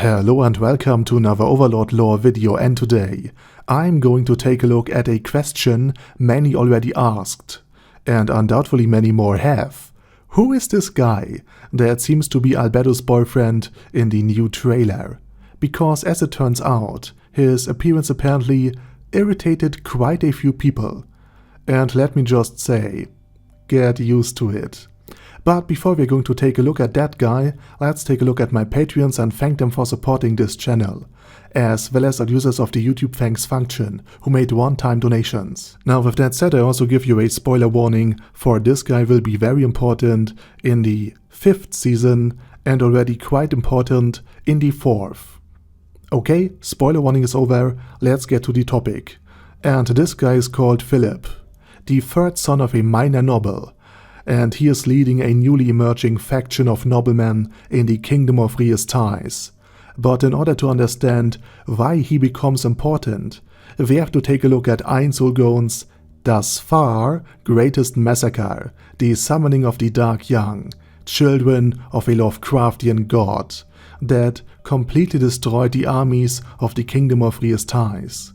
Hello and welcome to another Overlord lore video, and today I'm going to take a look at a question many already asked, and undoubtedly many more have. Who is this guy that seems to be Albedo's boyfriend in the new trailer? Because as it turns out, his appearance apparently irritated quite a few people. And let me just say, get used to it. But before we're going to take a look at that guy, let's take a look at my Patreons and thank them for supporting this channel, as well as our users of the YouTube thanks function who made one-time donations. Now with that said, I also give you a spoiler warning, for this guy will be very important in the 5th season and already quite important in the 4th. Okay, spoiler warning is over, let's get to the topic. And this guy is called Philip, the third son of a minor noble. And he is leading a newly emerging faction of noblemen in the Kingdom of Ties. But in order to understand why he becomes important, we have to take a look at Einsulgon's thus far greatest massacre, the summoning of the Dark Young, children of a Lovecraftian god, that completely destroyed the armies of the Kingdom of Ties.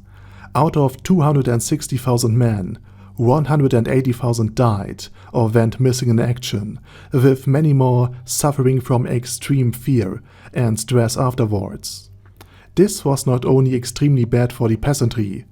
Out of 260,000 men, 180,000 died or went missing in action, with many more suffering from extreme fear and stress afterwards. This was not only extremely bad for the peasantry,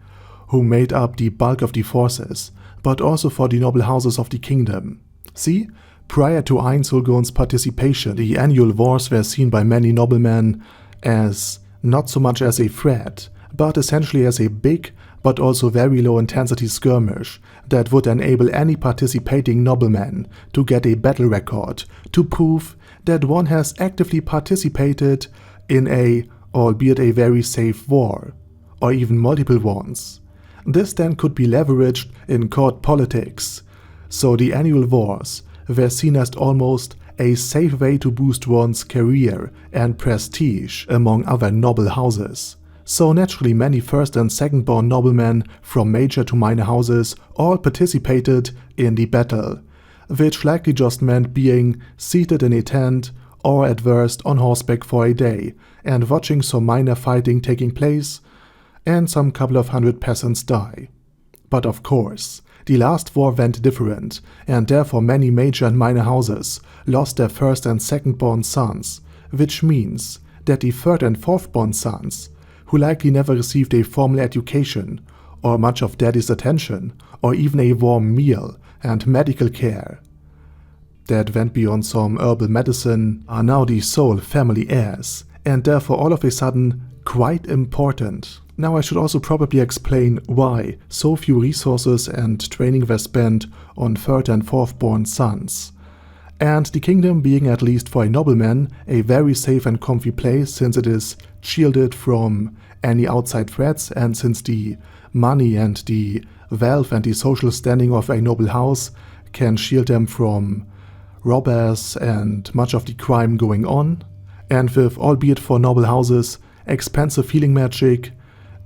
who made up the bulk of the forces, but also for the noble houses of the kingdom. See, prior to Einsulgon's participation, the annual wars were seen by many noblemen as not so much as a threat, but essentially as a big but also very low intensity skirmish that would enable any participating nobleman to get a battle record to prove that one has actively participated in a, albeit a very safe war, or even multiple ones. This then could be leveraged in court politics, so the annual wars were seen as almost a safe way to boost one's career and prestige among other noble houses. So naturally many first and second born noblemen from major to minor houses all participated in the battle, which likely just meant being seated in a tent or at worst on horseback for a day and watching some minor fighting taking place and some couple of hundred peasants die. But of course, the last war went different, and therefore many major and minor houses lost their first and second born sons, which means that the third and fourth born sons, who likely never received a formal education, or much of daddy's attention, or even a warm meal and medical care that went beyond some herbal medicine, are now the sole family heirs, and therefore all of a sudden quite important. Now I should also probably explain why so few resources and training were spent on third and fourth born sons. And the kingdom being, at least for a nobleman, a very safe and comfy place, since it is shielded from any outside threats, and since the money and the wealth and the social standing of a noble house can shield them from robbers and much of the crime going on, and with, albeit for noble houses, expensive healing magic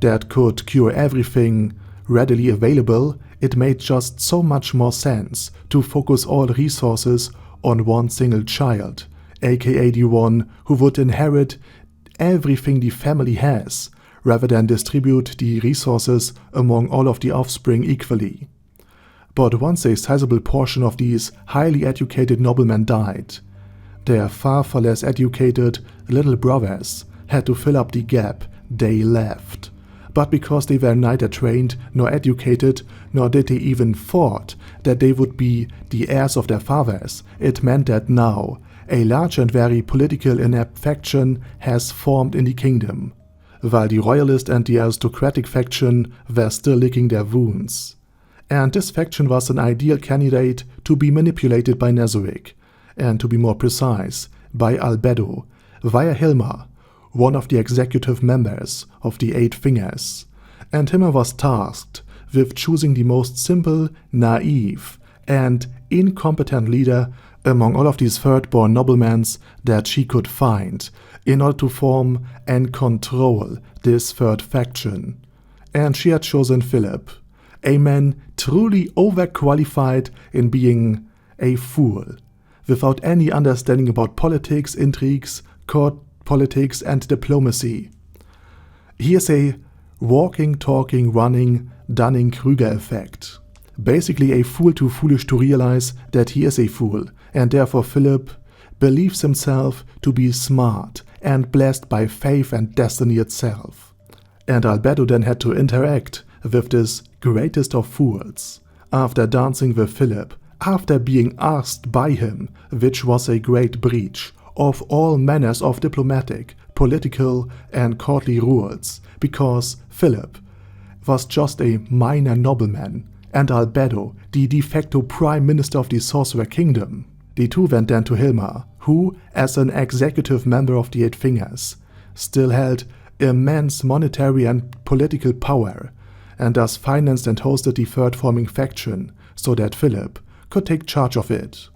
that could cure everything readily available, it made just so much more sense to focus all resources on one single child, aka the one who would inherit everything the family has, rather than distribute the resources among all of the offspring equally. But once a sizable portion of these highly educated noblemen died, their far less educated little brothers had to fill up the gap they left. But because they were neither trained nor educated, nor did they even thought that they would be the heirs of their fathers, it meant that now a large and very political inept faction has formed in the kingdom, while the royalist and the aristocratic faction were still licking their wounds. And this faction was an ideal candidate to be manipulated by Nezuric, and to be more precise, by Albedo, via Hilma, one of the executive members of the Eight Fingers, and Hilma was tasked with choosing the most simple, naive, and incompetent leader among all of these third-born noblemen that she could find, in order to form and control this third faction. And she had chosen Philip, a man truly overqualified in being a fool, without any understanding about politics, intrigues, court politics and diplomacy. He is a walking, talking, running, Dunning-Kruger effect. Basically a fool too foolish to realize that he is a fool, and therefore Philip believes himself to be smart and blessed by faith and destiny itself. And Albedo then had to interact with this greatest of fools, after dancing with Philip, after being asked by him, which was a great breach of all manners of diplomatic, political and courtly rules, because Philip was just a minor nobleman, and Albedo the de facto prime minister of the Sorcerer Kingdom. The two went then to Hilma, who, as an executive member of the Eight Fingers, still held immense monetary and political power, and thus financed and hosted the third forming faction, so that Philip could take charge of it.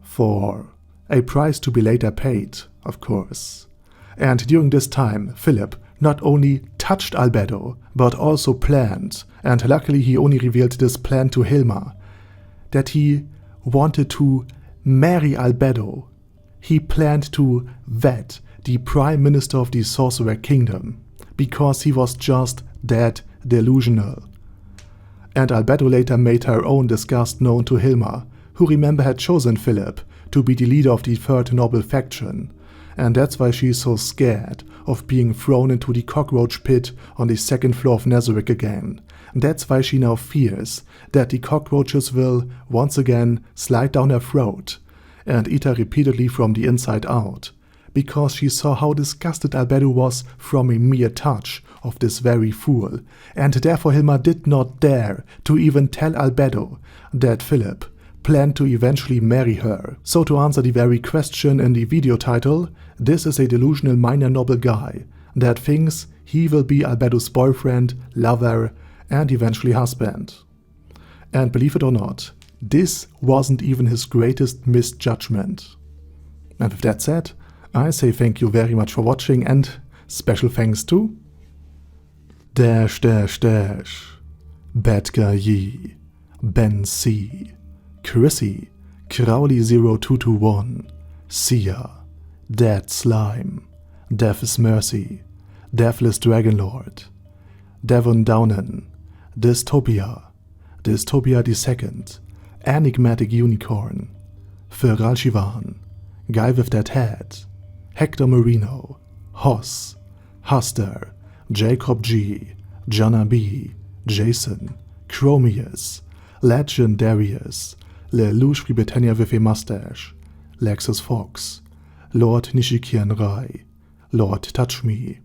For a price to be later paid, of course. And during this time, Philip not only touched Albedo, but also planned, and luckily he only revealed this plan to Hilma, that he wanted to marry Albedo. He planned to wed the Prime Minister of the Sorcerer Kingdom, because he was just that delusional. And Albedo later made her own disgust known to Hilma, who remember had chosen Philip to be the leader of the third noble faction, and that's why she is so scared of being thrown into the cockroach pit on the second floor of Nazarick again. That's why she now fears that the cockroaches will once again slide down her throat and eat her repeatedly from the inside out, because she saw how disgusted Albedo was from a mere touch of this very fool, and therefore Hilma did not dare to even tell Albedo that Philip planned to eventually marry her. So to answer the very question in the video title, this is a delusional minor noble guy that thinks he will be Albedo's boyfriend, lover, and eventually husband. And believe it or not, this wasn't even his greatest misjudgment. And with that said, I say thank you very much for watching, and special thanks to Bad Guy Yi, Ben C, Chrissy, Crowley0221, Sia, Dead Slime, Death is Mercy, Deathless Dragonlord, Devon Downen, Dystopia, Dystopia II, Enigmatic Unicorn, Feral Shivan, Guy with That Head, Hector Marino, Hoss, Huster, Jacob G, Jana B, Jason, Chromius, Legendarius, Lelouch Britannia with a Mustache, Lexus Fox, Lord Nishikian Rai, Lord Touch Me,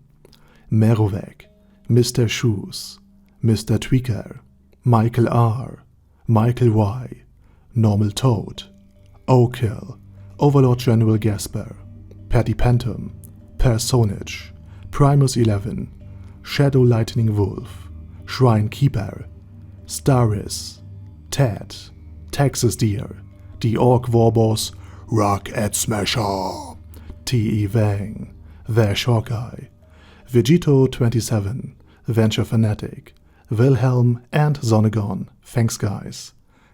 Merovec, Mr. Shoes, Mr. Tweaker, Michael R, Michael Y, Normal Toad, Okill, Overlord General Gasper, Patty Pantum, Personage, Primus 11, Shadow Lightning Wolf, Shrine Keeper, Staris, Ted, Texas Deer, The Orc Warboss, Rocket Smasher, T.E. Wang, Vash Hawkeye, Vegito 27, Venture Fanatic, Wilhelm, and Zonegon. Thanks guys.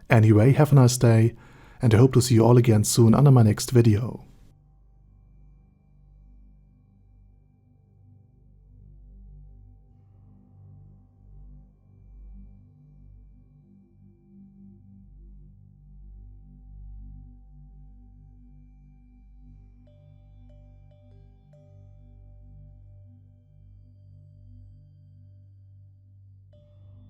Anyway, have a nice day, and I hope to see you all again soon under my next video.